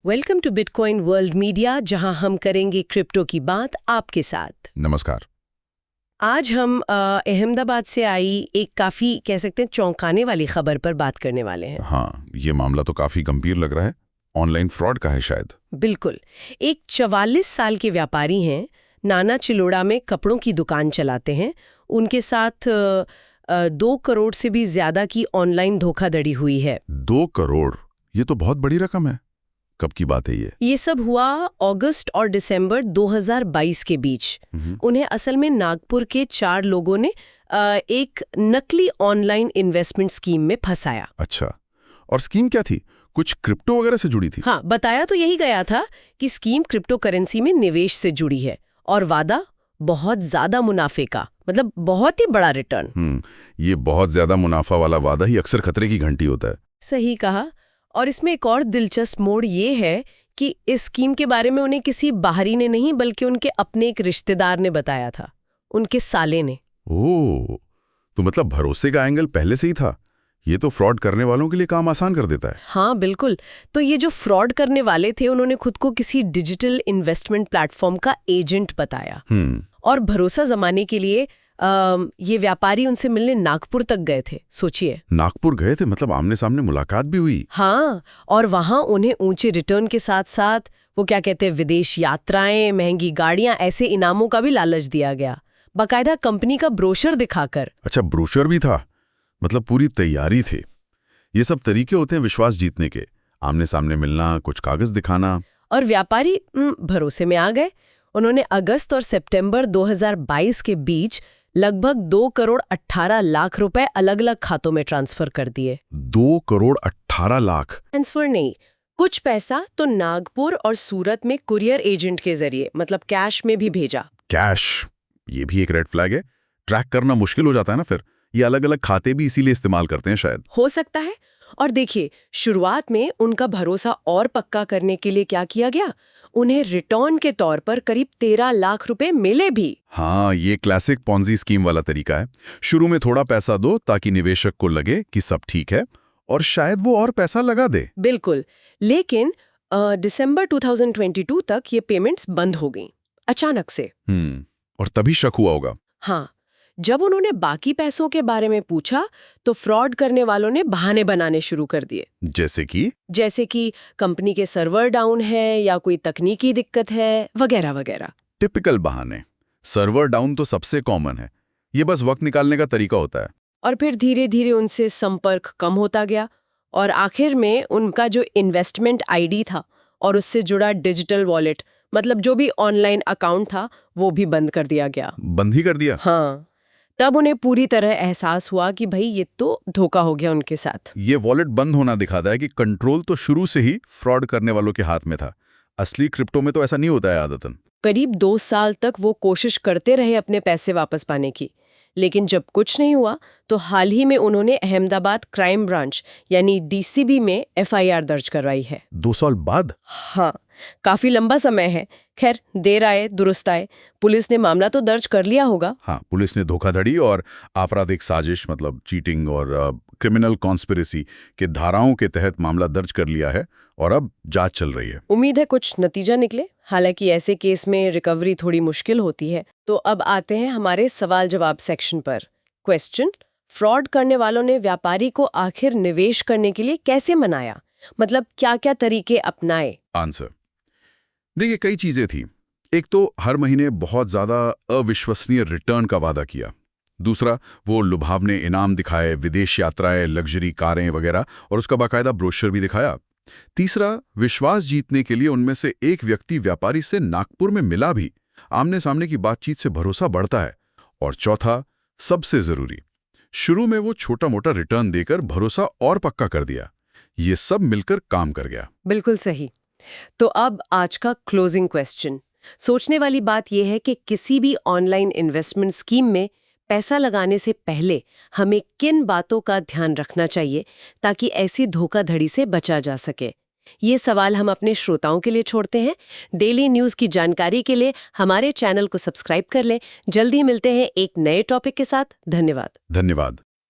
Welcome to bitcoin world media, जहां हम करेंगे क्रिप्टो की बात आपके साथ। नमस्कार। आज हम अहमदाबाद से आई एक काफी कह सकते हैं चौंकाने वाली खबर पर बात करने वाले हैं। हाँ, ये मामला तो काफी गंभीर लग रहा है। ऑनलाइन फ्रॉड का है शायद। बिल्कुल। एक 44 साल के व्यापारी हैं, नाना चिलोड़ा में कपड़ों की दुकान चलाते हैं। उनके साथ 2 करोड़ से भी ज्यादा की ऑनलाइन धोखाधड़ी हुई है। 2 करोड़, ये तो बहुत बड़ी रकम है। कब की बात है ये? ये सब हुआ अगस्त और दिसंबर 2022 के बीच। उन्हें असल में नागपुर के 4 लोगों ने एक नकली ऑनलाइन इन्वेस्टमेंट स्कीम में फंसाया। अच्छा, और स्कीम क्या थी? कुछ क्रिप्टो वगैरह से जुड़ी थी? हाँ, बताया तो यही गया था कि स्कीम क्रिप्टो करेंसी में निवेश से जुड़ी है और वादा बहुत ज्यादा मुनाफे का, मतलब बहुत ही बड़ा रिटर्न। ये बहुत ज्यादा मुनाफा वाला वादा ही अक्सर खतरे की घंटी होता है। सही कहा। और इसमें एक और दिलचस्प मोड़ ये है कि इस स्कीम के बारे में उन्हें किसी बाहरी ने नहीं, बल्कि उनके अपने एक रिश्तेदार ने बताया था, उनके साले ने। ओह, तो मतलब भरोसे का एंगल पहले से ही था। ये तो फ्रॉड करने वालों के लिए काम आसान कर देता है। हाँ बिल्कुल। तो ये जो फ्रॉड करने वाले थे, उन्होंने खुद को किसी डिजिटल इन्वेस्टमेंट प्लेटफॉर्म का एजेंट बताया। और भरोसा जमाने के लिए ये व्यापारी उनसे मिलने नागपुर तक गए थे। सोचिए, नागपुर गए थे, मतलब आमने सामने मुलाकात भी हुई। हाँ, और वहां उन्हें ऊंचे रिटर्न के साथ साथ वो क्या कहते हैं, विदेश यात्राएं, महंगी गाड़ियां, ऐसे इनामों का भी लालच दिया गया, बाकायदा कंपनी का ब्रोशर दिखाकर। अच्छा, ब्रोशर भी था, मतलब पूरी तैयारी थी। ये सब तरीके होते हैं विश्वास जीतने के। आमने सामने मिलना, कुछ कागज दिखाना। और व्यापारी भरोसे में आ गए। उन्होंने अगस्त और सितंबर 2022 के बीच लगभग 2 करोड़ 18 लाख रुपए अलग अलग खातों में ट्रांसफर कर दिए। 2 करोड़ 18 लाख? ट्रांसफर नहीं, कुछ पैसा तो नागपुर और सूरत में कुरियर एजेंट के जरिए, मतलब कैश में भी भेजा। कैश? ये भी एक रेड फ्लैग है। ट्रैक करना मुश्किल हो जाता है ना फिर। ये अलग अलग खाते भी इसीलिए इस्तेमाल करते हैं शायद। हो सकता है। और देखिए, शुरुआत में उनका भरोसा और पक्का करने के लिए क्या किया गया, उन्हें रिटर्न के तौर पर करीब 13 लाख रुपए मिले भी। हाँ, ये क्लासिक पॉन्जी स्कीम वाला तरीका है। शुरू में थोड़ा पैसा दो ताकि निवेशक को लगे कि सब ठीक है, और शायद वो और पैसा लगा दे। बिल्कुल। लेकिन दिसंबर 2022 तक ये पेमेंट्स बंद हो गईं, अचानक से। और तभी शक हुआ होगा। हाँ, जब उन्होंने बाकी पैसों के बारे में पूछा तो फ्रॉड करने वालों ने बहाने बनाने शुरू कर दिए। जैसे कि कंपनी के सर्वर डाउन है या कोई तकनीकी दिक्कत है, वगैरह वगैरह। टिपिकल बहाने। सर्वर डाउन तो सबसे कॉमन है। ये बस वक्त निकालने का तरीका होता है। और फिर धीरे धीरे उनसे संपर्क कम होता गया और आखिर में उनका जो इन्वेस्टमेंट आईडी था और उससे जुड़ा डिजिटल वॉलेट, मतलब जो भी ऑनलाइन अकाउंट था, वो भी बंद कर दिया गया। बंद ही कर दिया? हाँ। तब उन्हें पूरी तरह एहसास हुआ कि भाई ये तो धोखा हो गया उनके साथ। ये वॉलेट बंद होना दिखाता है कि कंट्रोल तो शुरू से ही फ्रॉड करने वालों के हाथ में था। असली क्रिप्टो में तो ऐसा नहीं होता है आदतन। करीब 2 साल तक वो कोशिश करते रहे अपने पैसे वापस पाने की, लेकिन जब कुछ नहीं हुआ तो हाल ही में उन्होंने अहमदाबाद क्राइम ब्रांच यानी डीसीबी में एफआईआर दर्ज करवाई है। 2 साल बाद? हाँ, काफी लंबा समय है। खैर, देर आए दुरुस्त आए। पुलिस ने मामला तो दर्ज कर लिया होगा। हाँ, पुलिस ने धोखाधड़ी और आपराधिक साजिश, मतलब चीटिंग और क्रिमिनल कॉन्स्पिरेसी के धाराओं के तहत मामला दर्ज कर लिया है और अब जांच चल रही है। उम्मीद है कुछ नतीजा निकले। हालांकि ऐसे केस में रिकवरी थोड़ी मुश्किल होती है। तो अब आते हैं हमारे सवाल जवाब सेक्शन पर। क्वेश्चन: फ्रॉड करने वालों ने व्यापारी को आखिर निवेश करने के लिए कैसे मनाया, मतलब क्या-क्या तरीके अपनाए? आंसर देखिए, कई चीजें थी। एक तो हर महीने बहुत ज्यादा अविश्वसनीय रिटर्न का वादा किया। दूसरा, वो लुभावने इनाम दिखाए, विदेश यात्राएं, लग्जरी कारें वगैरह, और उसका बाकायदा ब्रोशर भी दिखाया। तीसरा, विश्वास जीतने के लिए उनमें से एक व्यक्ति व्यापारी से नागपुर में मिला भी। आमने सामने की बातचीत से भरोसा बढ़ता है। और चौथा, सबसे जरूरी, शुरू में वो छोटा मोटा रिटर्न देकर भरोसा और पक्का कर दिया। ये सब मिलकर काम कर गया। बिल्कुल सही। तो अब आज का क्लोजिंग क्वेश्चन। सोचने वाली बात यह है कि किसी भी ऑनलाइन इन्वेस्टमेंट स्कीम में पैसा लगाने से पहले हमें किन बातों का ध्यान रखना चाहिए ताकि ऐसी धोखाधड़ी से बचा जा सके। ये सवाल हम अपने श्रोताओं के लिए छोड़ते हैं। डेली न्यूज़ की जानकारी के लिए हमारे चैनल को सब्सक्राइब कर लें। जल्दी मिलते हैं एक नए टॉपिक के साथ। धन्यवाद।